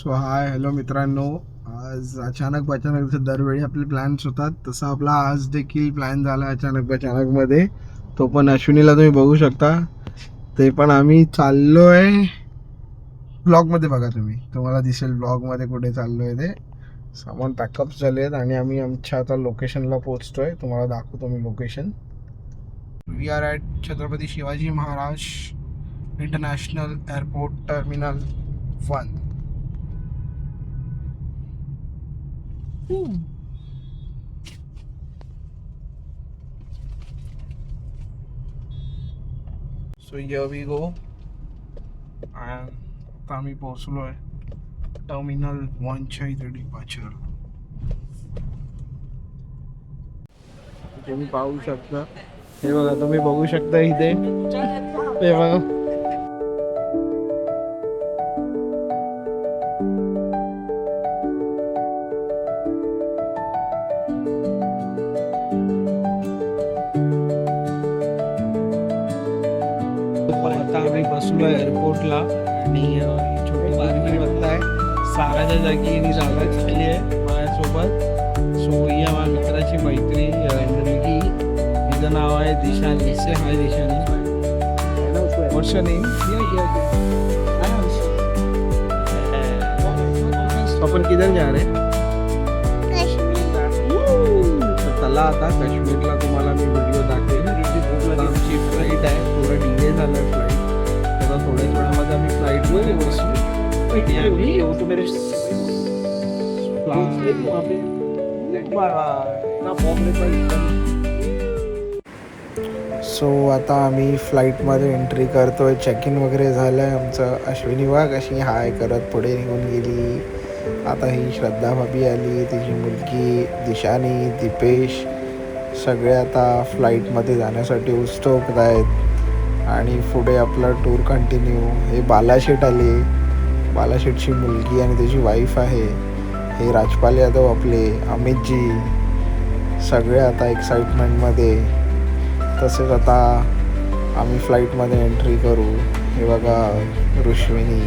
So hi hello मित्रांनो. आज अचानक दरवेळी आपले प्लॅन्स होतात, तसा आपला आज देखील प्लॅन झाला अचानक मध्ये. तो पण अश्विनीला तुम्ही बघू शकता. ते पण आम्ही चाललोय ब्लॉगमध्ये, बघा तुम्हाला दिसेल ब्लॉगमध्ये कुठे चाललोय ते. सामान पॅकअप झाले आहेत आणि आम्ही आमच्या आता लोकेशनला पोहोचतोय. तुम्हाला दाखवतो मी location. We are at Chhatrapati Shivaji Maharaj international airport terminal 1. So here we go. And आता आम्ही पोहोचलोय टर्मिनल 1 च्या इथे डिपार्चर. तुम्ही पाहू शकता, हे बघा, तुम्ही बघू शकता इथे, हे बघा. आता आम्ही बसलो एअरपोर्टला आणि छोटी बारकी बघताय, साराच्या जागी जागा झाली आहे माझ्यासोबत. सो ही माझ्या मित्राची मैत्री मुलगी, तिचं नाव आहे दिशानी. से हाय दिशानी. व्हॉट्स योर नेम? आपण किधर जा रहे? चला आता काश्मीरला तुम्हाला मी व्हिडिओ दाखवेन. आमची फ्लाईट आहे, थोडं डिले झालं फ्लाईट. आता थोड्याच वेळामध्ये आम्ही फ्लाईटवर बसू. सो आता आम्ही फ्लाईटमध्ये एंट्री करतोय. चेक इन वगैरे झालं आहे आमचं. अश्विनी वाघ अशी हाय करत पुढे निघून गेली. आता ही श्रद्धा भाभी आली, तिची मुलगी दिशानी, दीपेश, सगळे आता फ्लाईटमध्ये जाण्यासाठी उत्सुक आहेत. आणि पुढे आपला टूर कंटिन्यू. हे बालाशेठ आले, बालाशेठची मुलगी आणि त्याची वाईफ आहे. हे राजपाल यादव आपले, अमितजी, सगळे आता एक्साइटमेंटमध्ये. तसेच आता आम्ही फ्लाईटमध्ये एंट्री करू. हे बघा ऋष्विनी.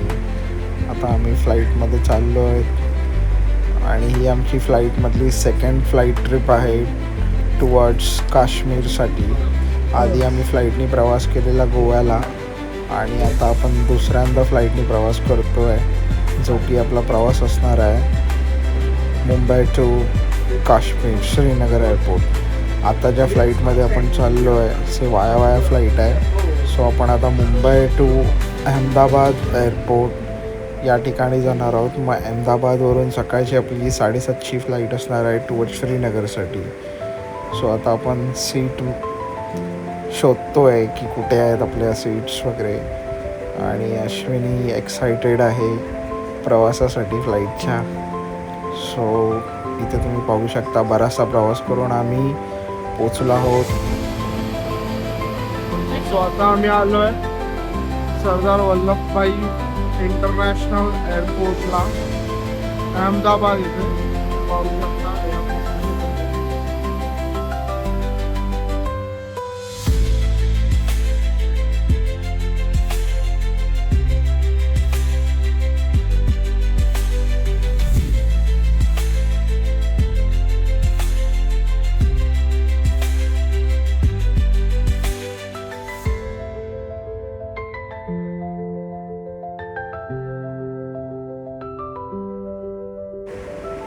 आता आम्ही फ्लाईटमध्ये चाललो आहे आणि ही आमची फ्लाईटमधली सेकंड फ्लाईट ट्रिप आहे टुवर्ड्स काश्मीरसाठी. आधी आम्ही फ्लाईटनी प्रवास केलेला गोव्याला आणि आता आपण दुसऱ्यांदा फ्लाईटनी प्रवास करतो आहे, जो की आपला प्रवास असणार आहे मुंबई टू काश्मीर श्रीनगर एअरपोर्ट. आता ज्या फ्लाईटमध्ये आपण चाललो आहे ते वाया फ्लाईट आहे. सो आपण आता मुंबई टू अहमदाबाद एअरपोर्ट या ठिकाणी जाणार आहोत. मग अहमदाबादवरून सकाळची आपली 7:30ची फ्लाईट असणार आहे टुवर्ड श्रीनगरसाठी. सो आता आपण सीट शोधतो आहे की कुठे आहेत आपल्या सीट्स वगैरे. आणि अश्विनी एक्सायटेड आहे प्रवासासाठी फ्लाईटच्या. सो इथे तुम्ही पाहू शकता, बराचसा प्रवास करून आम्ही पोचलो आहोत. सो आता आम्ही आलो आहे सरदार वल्लभभाई इंटरनॅशनल एअरपोर्टला अहमदाबाद इथे. पाहू शकता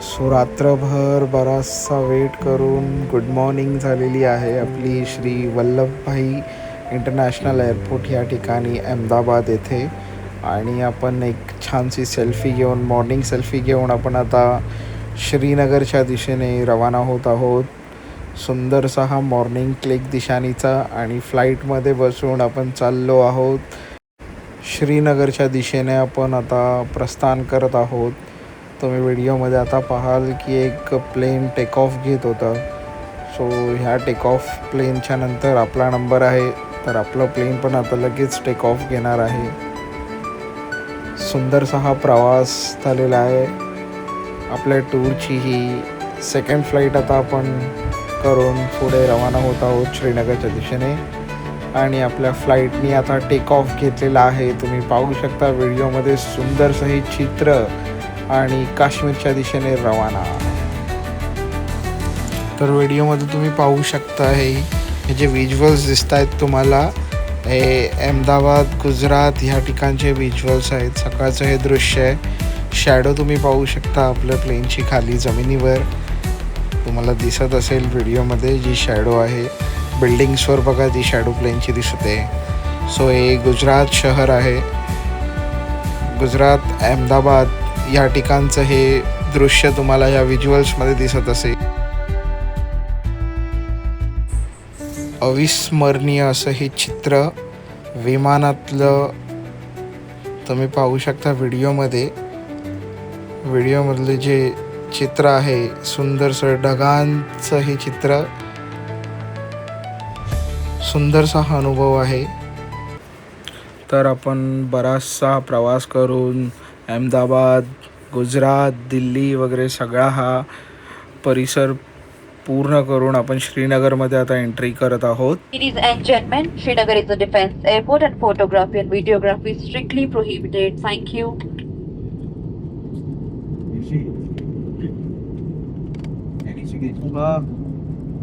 सो रात्रभर बराचसा वेट करून गुड मॉर्निंग झालेली आहे आपली श्री वल्लभभाई इंटरनॅशनल एअरपोर्ट या ठिकाणी अहमदाबाद येथे. आणि आपण एक छानशी सेल्फी घेऊन, मॉर्निंग सेल्फी घेऊन आपण आता श्रीनगरच्या दिशेने रवाना होत आहोत. सुंदरसा हा मॉर्निंग क्लिक दिशानीचा. आणि फ्लाईटमध्ये बसून आपण चाललो आहोत श्रीनगरच्या दिशेने. आपण आता प्रस्थान करत आहोत. तुम्ही व्हिडिओमध्ये आता पाहाल की एक प्लेन टेक ऑफ घेत होतं. सो ह्या टेक ऑफ प्लेनच्या नंतर आपला नंबर आहे, तर आपलं प्लेन पण आता लगेच टेक ऑफ घेणार आहे. सुंदरसा हा प्रवास झालेला आहे. आपल्या टूरची ही सेकंड फ्लाईट आता आपण करून पुढे रवाना होत आहोत श्रीनगरच्या दिशेने. आणि आपल्या फ्लाईटनी आता टेक ऑफ घेतलेला आहे. तुम्ही पाहू शकता व्हिडिओमध्ये सुंदरसं हे चित्र आणि काश्मीरच्या दिशेने रवाना. तर व्हिडिओमध्ये तुम्ही पाहू शकता हे जे विज्युअल्स दिसत आहेत तुम्हाला, हे अहमदाबाद गुजरात ह्या ठिकाणचे विज्युअल्स आहेत. सकाळचं हे दृश्य आहे. शॅडो तुम्ही पाहू शकता आपल्या प्लेनची खाली जमिनीवर तुम्हाला दिसत असेल व्हिडिओमध्ये जी शॅडो आहे. बिल्डिंग्सवर बघा ती शॅडो प्लेनची दिसते. सो हे गुजरात शहर आहे. गुजरात अहमदाबाद या ठिकाणचं हे दृश्य तुम्हाला या विज्युअल्समध्ये दिसत असेल. अविस्मरणीय असं हे चित्र विमानातलं तुम्ही पाहू शकता व्हिडिओमधले जे चित्र आहे. सुंदरसं ढगांचं हे चित्र, सुंदरसा हा अनुभव आहे. तर आपण बराचसा प्रवास करून अहमदाबाद, गुजरात, दिल्ली वगैरे सगळा हा परिसर पूर्ण करून आपण श्रीनगरमध्ये आता एंट्री करत आहोत. Ladies and gentlemen, Srinagar is a defense airport and photography and videography is strictly prohibited. Thank you.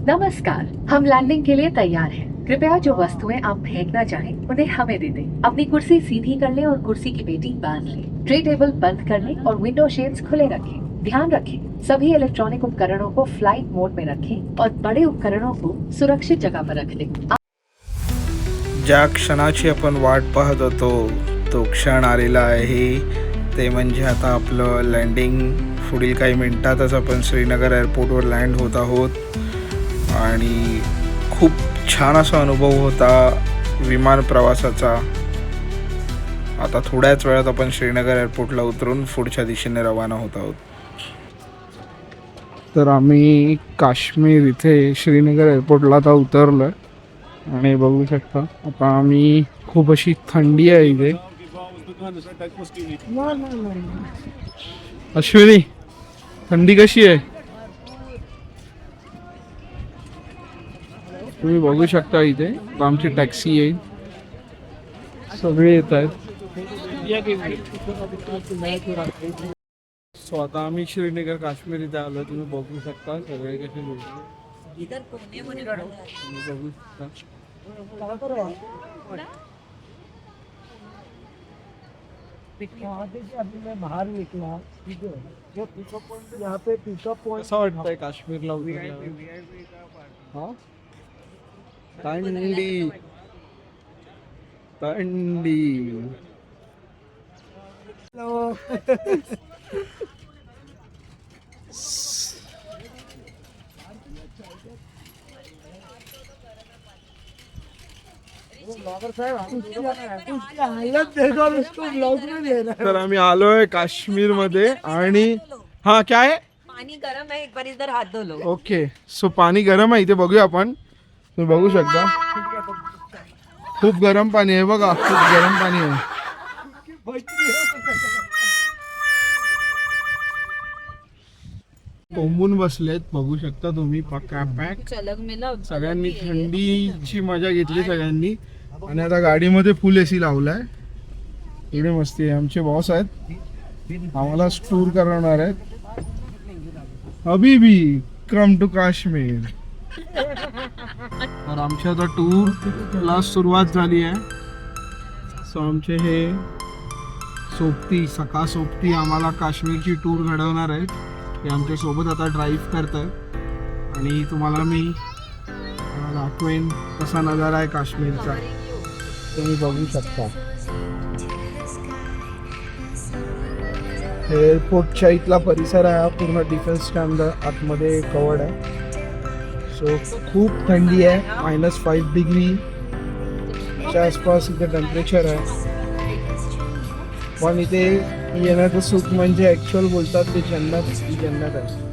नमस्कार, हम लैंडिंग के लिए तैयार हैं। कृपया जो वस्तुएं आप फेंकना चाहें उन्हें हमें दे दें। अपनी कुर्सी सीधी कर लें और कुर्सी की पेटी बांध लें। ट्रे टेबल बंद कर लें और विंडो शेड्स खुले रखें। ध्यान रखें, सभी इलेक्ट्रॉनिक उपकरणों को फ्लाइट मोड में रखें और बड़े उपकरणों को सुरक्षित जगह पर रख दें। ज्या क्षणाची आपण वाट पाहत होतो तो क्षण आलेला आहे. ते म्हणजे आता आपलं लँडिंग. पुढील काही मिनिटातच आपण श्रीनगर एअरपोर्टवर लँड होत आहोत आणि खूप छान असा अनुभव होता विमान प्रवासाचा. आता थोड्याच वेळात आपण श्रीनगर एअरपोर्टला उतरून पुढच्या दिशेने रवाना होत आहोत. तर आम्ही काश्मीर इथे श्रीनगर एअरपोर्टला आता उतरलो आणि बघू शकता आता आम्ही खूप अशी थंडी आहे इथे. अश्विनी, थंडी कशी आहे? तुम्ही बघू शकता इथे आमची टॅक्सी येईल, सगळे येत आहेत. सो आता आम्ही श्रीनगर काश्मीर इथे आलो. तुम्ही बघू शकता सगळे कसे लोक बघू शकता. बाहर निकला यहाँ पे पिकअप पॉइंट कसं वाटतंय काश्मीरला उतरल्यावर? थंडी थंडी. तर आम्ही आलोय काश्मीर मध्ये आणि हा काय आहे? पानी गरम है, एक बार इधर हाथ धो लो. ओके, सो पाणी गरम आहे इथे. बघूया आपण. तुम्ही बघू शकता खूप गरम पाणी आहे. बघा खूप गरम पाणी आहे. कोंबून बसलेत बघू शकता तुम्ही. पॅक सगळ्यांनी थंडीची मजा घेतली सगळ्यांनी. आणि आता गाडीमध्ये फुल एसी लावलाय. इकडे मस्ती आहे. आमचे बॉस आहेत, आम्हाला टूर करणार आहेत. अभी कम टू काश्मीर. तर आमच्या आता टूरला सुरुवात झाली आहे. सो आमचे हे सोबती सखा सोबती आम्हाला काश्मीरची टूर घडवणार आहेत. ते आमच्या सोबत आता ड्राईव्ह करतात आणि तुम्हाला मी दाखवेन कसा नजारा आहे काश्मीरचा. तुम्ही बघू शकता एअरपोर्टच्या इथला परिसर आहे. पूर्ण डिफेन्सच्या अंदर आतमध्ये कवर्ड आहे. सो खूप थंडी आहे. -5 डिग्रीच्या आसपास इथे टेम्परेचर आहे. पण इथे येण्याचं सुख म्हणजे ॲक्च्युअल बोलतात ते जन्नत आहे.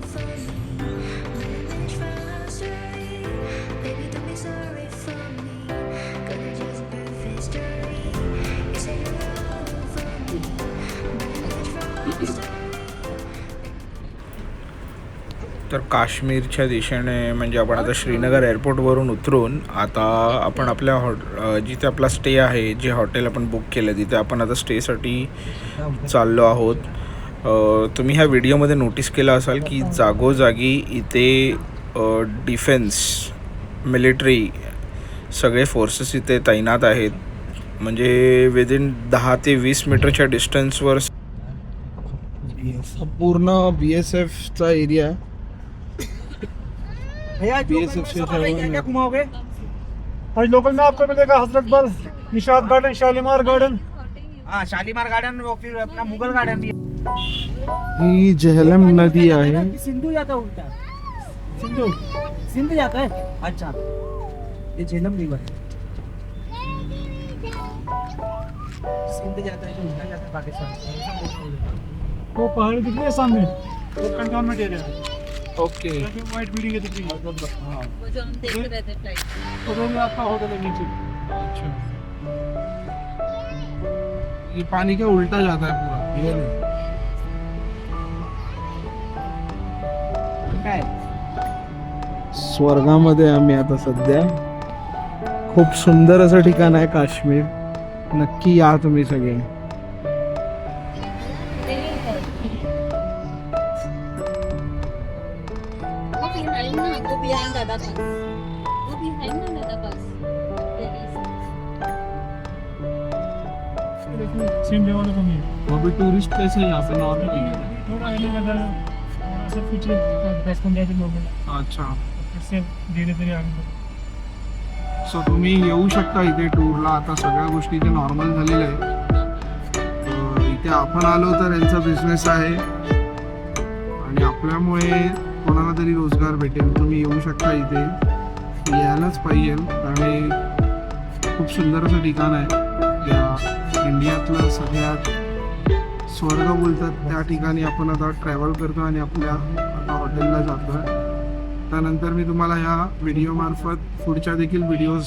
तर काश्मीरच्या दिशेने म्हणजे आपण आता श्रीनगर एअरपोर्टवरून उतरून आता आपण आपल्या जिथे आपला स्टे आहे, जे हॉटेल आपण बुक केलं तिथे आपण आता स्टेसाठी चाललो आहोत. तुम्ही ह्या व्हिडिओमध्ये नोटीस केलं असाल की जागोजागी इथे डिफेन्स मिलिटरी सगळे फोर्सेस इथे तैनात आहेत. म्हणजे विदिन 10 ते 20 मीटरच्या डिस्टन्सवर पूर्ण BSFचा एरिया आहे. क्या घुमाओगे? और लोकल में आपको मिलेगा हजरत बल, निशाद गार्डन, शालीमार गार्डन. हाँ, शालीमार गार्डन वो फिर अपना मुगल गार्डन भी. ही झेलम नदी आहे. सिंधु जाता है उल्टा. सिंधु जाता है. अच्छा, ये झेलम रिवर है. सिंध जाता है तो उल्टा जाता है पाकिस्तान. वो पहाड़ दिख रहे हैं सामने, वो कंटोनमेंट एरिया है. ओके. व्हाइट बिल्डिंग है दिख रही है. हाँ, वो जो हम देख रहे थे फ्लाइट. तो में आपका होटल है नीचे. अच्छा, ये पानी क्या उल्टा जाता है पूरा. ये नहीं. स्वर्गामध्ये आम्ही आता सध्या. खूप सुंदर असं ठिकाण आहे काश्मीर. नक्की या तुम्ही सगळे. वो behind दादा बस. वो behind ना दादा बस. सेम लेवल का नहीं. वो भी टूरिस्ट प्लेस है यहाँ पे नॉर्मल. थोड़ा आने लगा थोड़ा सा पीछे 10-15 किलोमीटर. अच्छा. इससे धीरे धीरे आगे. सो तुम्ही येऊ शकता इथे टूरला. आता सगळ्या गोष्टी इथे नॉर्मल झालेल्या आहे. इथे आपण आलो तर यांचा बिझनेस आहे आणि आपल्यामुळे कोणाला तरी रोजगार भेटेल. तुम्ही येऊ शकता इथे. यायलाच पाहिजे कारण हे खूप सुंदर असं ठिकाण आहे. या इंडियातलं सगळ्यात स्वर्ग बोलतात त्या ठिकाणी आपण आता ट्रॅव्हल करतो आणि आपल्या आता हॉटेलला जातो आहे. त्यानंतर मी तुम्हाला ह्या व्हिडिओमार्फत पुढच्या देखील व्हिडिओज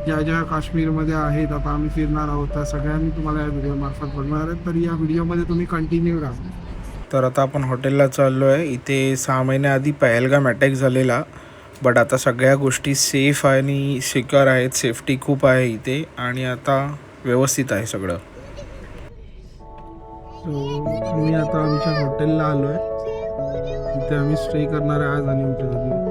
ज्या ज्या काश्मीरमध्ये आहेत आता आम्ही फिरणार आहोत त्या सगळ्या मी तुम्हाला या व्हिडिओमार्फत बघणार आहे. तर या व्हिडिओमध्ये तुम्ही कंटिन्यू राहा. तर आता आपण हॉटेलला चाललो आहे. इथे 6 महिन्याआधी पहलगाम अटॅक झालेला, बट आता सगळ्या गोष्टी सेफ आणि सिक्युअर आहेत. सेफ्टी खूप आहे इथे आणि आता व्यवस्थित आहे सगळं. मी आता आमच्या हॉटेलला आलो आहे. इथे आम्ही स्टे करणार आहे आज आणि उद्या दिवस.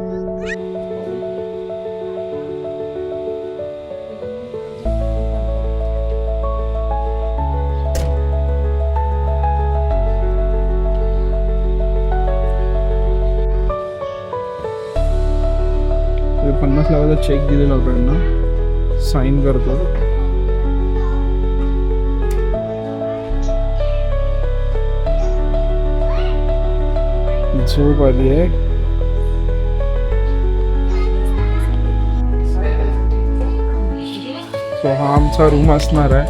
$50 चेक दिलेला होता त्यांना. साईन करतो. झोप आली आहे. सो हा आमचा रूम असणार आहे.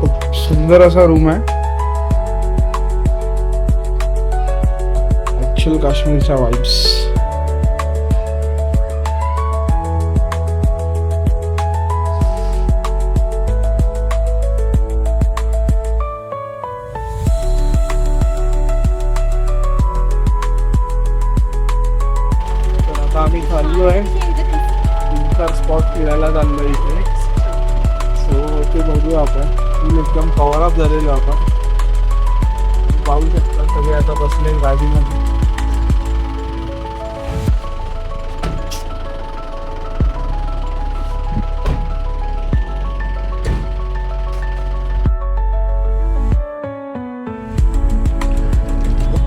खूप सुंदर असा रूम आहे. ऍक्च्युअल काश्मीरच्या वाईब्स. आम्ही चाललो आहे 3-4 स्पॉट फिरायला चाललो इथे. सो ते बघू आपण. फुल एकदम कव्हर अप झालेलो आपण. पाहू शकता सगळे आता बसले गाडीमध्ये.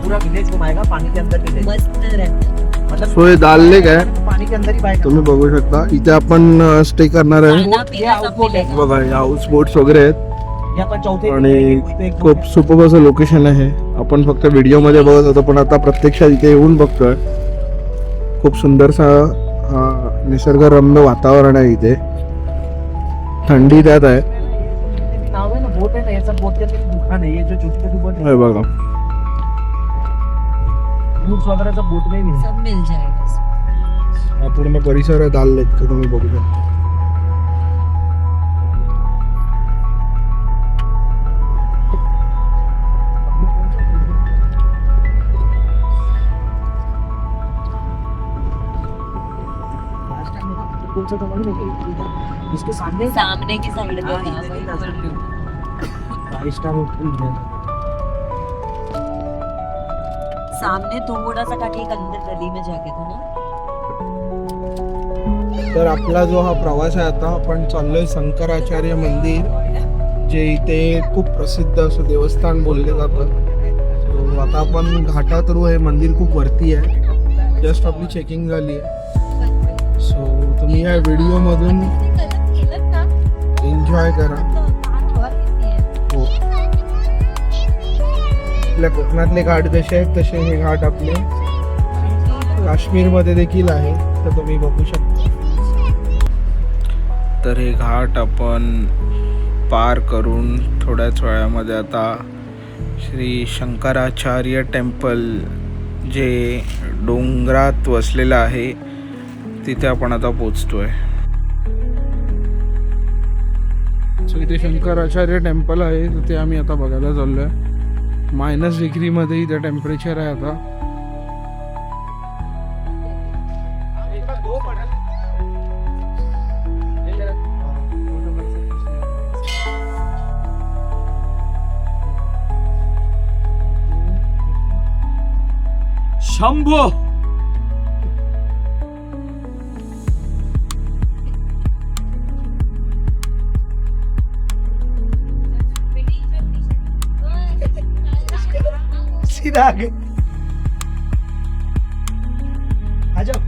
पूरा विलेज घुमाएगा पानी के अंदर विलेज. मस्त रहता. मतलब सो हे दाल लेक आहे. पानी के अंदर ही बाइक. तुम्ही बघू शकता. इथे आपण स्टे करणार आहे. खाना पीना सब मिलेगा. बघा हाऊस बोट्स वगैरे आहेत यहाँ पर चौथे आणि खूप सुपर असं लोकेशन आहे. आपण फक्त व्हिडिओमध्ये बघत होतो पण आता प्रत्यक्षात इथे येऊन बघतोय. खूप सुंदरसा निसर्गरम्य वातावरण आहे इथे. थंडी त्यात आहे. नाव है ना बोट है ना, ये सब बोट के अंदर दुकान है. ये जो छोटी छोटी बोट हे बघा फ्रूट्स वगैरह सब बोट में ही मिलता सब मिल जाएगा. हा पूर्ण परिसर आहे दाल लेकचा. तुम्ही बघू शकता. है. इसके सामने सामने की साइड में हाँ, इधर ही नजर. 5 स्टार होटल है. सामने थोड़ा सा काटे एक अंदर गली में जाके था ना। तर आपला जो हा प्रवास आहे, आता आपण चाललोय शंकराचार्य मंदिर, जे इथे खूप प्रसिद्ध असं देवस्थान बोलले जातं. So, आता आपण घाटात रू, हे मंदिर खूप वरती आहे. जस्ट आपली चेकिंग झाली आहे. सो तुम्ही या व्हिडिओमधून एन्जॉय करा. हो, आपल्या कोकणातले घाट जसे आहेत तसे हे घाट आपले काश्मीरमध्ये देखील आहे, तर तुम्ही बघू शकता. तर हे घाट आपण पार करून थोड्याच वेळामध्ये आता श्री शंकराचार्य टेम्पल, जे डोंगरात वसलेलं आहे, तिथे आपण आता पोचतोय. सो इथे शंकराचार्य टेम्पल आहे, तिथे आम्ही आता बघायला चाललोय. -डिग्रीमध्ये इथे टेम्परेचर आहे आता. शंभो सीधा आगे आ जाओ.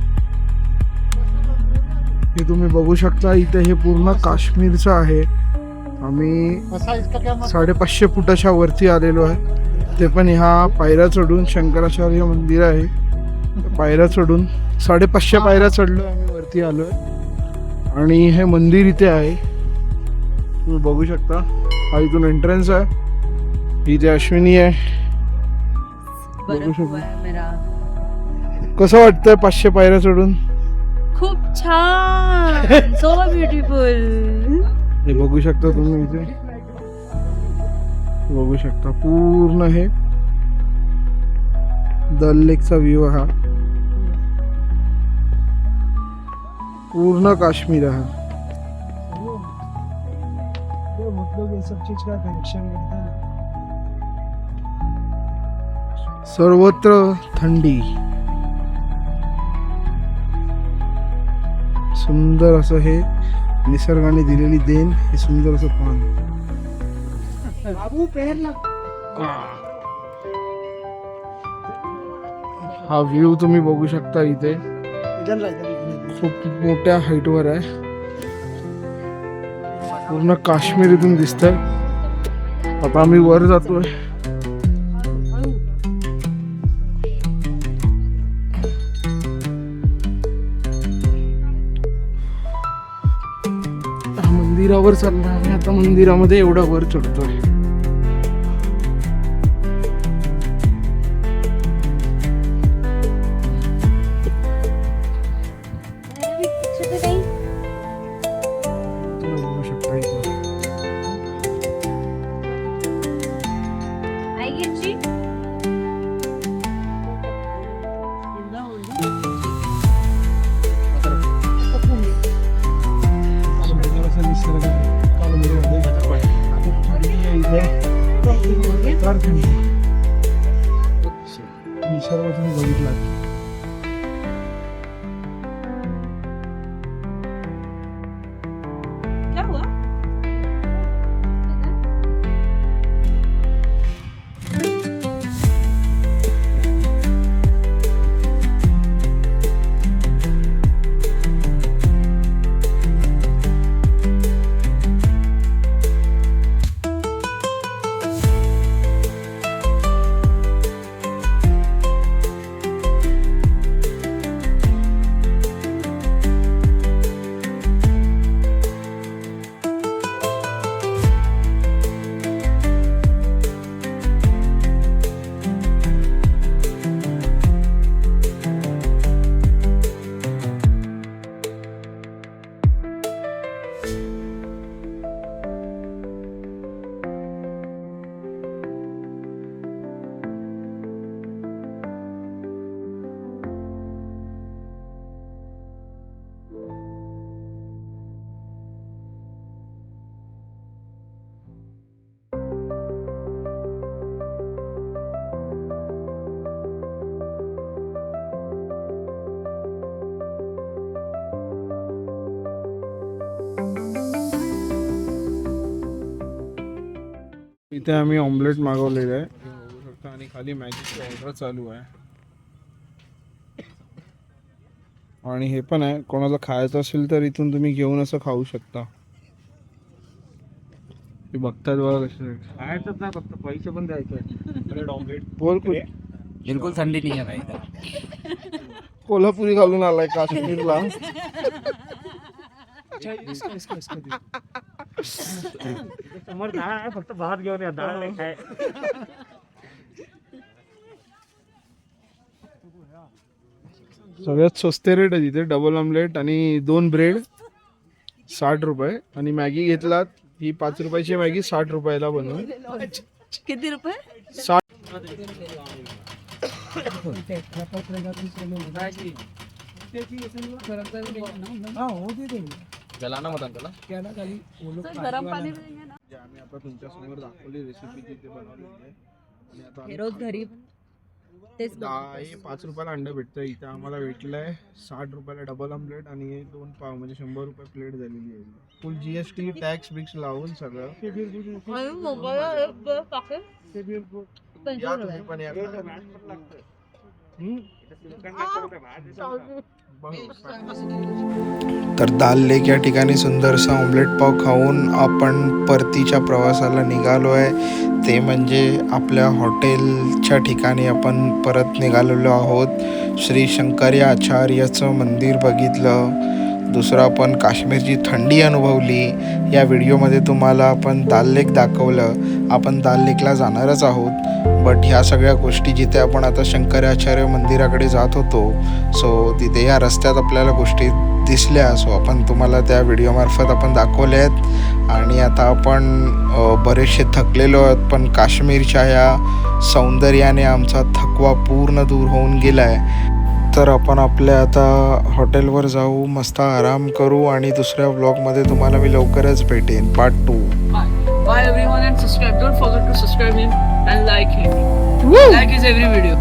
हे तुम्ही बघू शकता, इथे हे पूर्ण काश्मीरचं आहे. आम्ही 550 फुटाच्या वरती आलेलो आहे, ते पण ह्या पायऱ्या चढून. शंकराचार्य मंदिर आहे, पायऱ्या चढून 550 पायऱ्या चढलो आम्ही, वरती आलोय. आणि हे मंदिर इथे आहे, तुम्ही बघू शकता. हा इथून एंट्रन्स आहे. इथे अश्विनी आहे, बघू शकता. कसं वाटतंय 500 पायऱ्या चढून? खूप छान, सो ब्युटिफुल. हे बघू शकता तुम्ही, इथे बघू शकता पूर्ण हे दल लेकचा व्ह्यू. हा पूर्ण काश्मीर आहे. मतलब ये सब चीज का कनेक्शन है. सर्वत्र थंडी. सुंदर असं हे निसर्गाने दिलेली देण, हे सुंदर असं पान. हा व्ह्यू तुम्ही बघू शकता इथे. खूप मोठ्या हाईटवर आहे, पूर्ण काश्मीर इथून दिसतंय. आता आम्ही वर जातोय. मंदिरावर चाललोय आम्ही आता. मंदिरामध्ये एवढा वर चढतोय. बघू शकता इथे. निसर्ग तुम्ही बघितला. क्या हुआ? इथे आम्ही ऑमलेट मागवलेलं आहे हे बघू शकता आणि खाली मॅगीची ऑर्डर चालू आहे. आणि हे पण आहे, कोणाला खायचं असेल तर इथून तुम्ही घेऊन असं खाऊ शकता. ते बघतात बघा कसे खायचंच नाही, फक्त पैसे पण द्यायचे. ब्रेड ऑमलेट बोल कुछ. बिल्कुल ठंडी नहीं है भाई. कोल्हापुरी घालून आलाय काश्मीरला. समोर डाळ आहे, फक्त भात घेऊन या. डाळ नाही खाय. सगळ्यात स्वस्त रेट आहे तिथे. डबल ऑमलेट आणि 2 ब्रेड 60 रुपये आणि मॅगी घेतलात ही 5 रुपयाची मॅगी 60 रुपयाला बनवून. किती रुपये? 60. जलाना मत अंकल. गरम पाणी देंगे ना. जे आम्ही आता तुमच्या समोर दाखवली रेसिपी तिथे बनवलेली आहे. आणि आता हे रोज घरी तेच हे 5 रुपयाला अंडं भेटतं. इथे आम्हाला भेटलंय 60 रुपयाला डबल ऑमलेट आणि हे 2 पाव म्हणजे 100 रुपये प्लेट झालेली आहे. फुल GST टॅक्स बिक्स लावून सगळं. आणि मोबाईल एक पाकिट या तुम्ही पण या. तर दाल लेक या ठिकाणी सुंदरसा ऑमलेट पाव खाऊन आपण परतीच्या प्रवासाला निघालो आहे. ते म्हणजे आपल्या हॉटेलच्या ठिकाणी आपण परत निघालेलो आहोत. श्री शंकरी आचार्याचं मंदिर बघितलं. दुसरं आपण काश्मीरची थंडी अनुभवली. या व्हिडिओमध्ये तुम्हाला आपण दाल लेक दाखवलं. आपण दाल लेकला जाणारच आहोत, बट ह्या सगळ्या गोष्टी जिथे आपण आता शंकराचार्य मंदिराकडे जात होतो सो तिथे या रस्त्यात आपल्याला गोष्टी दिसल्या. सो आपण तुम्हाला त्या व्हिडिओमार्फत आपण दाखवल्या आहेत. आणि आता आपण बरेचसे थकलेलो आहोत, पण काश्मीरच्या या सौंदर्याने आमचा थकवा पूर्ण दूर होऊन गेला आहे. तर आपण आपल्या आता हॉटेलवर जाऊ, मस्त आराम करू आणि दुसऱ्या व्लॉगमध्ये तुम्हाला मी लवकरच भेटेन. Part 2. Bye everyone and subscribe. Don't forget to subscribe him and like him. Like his every video.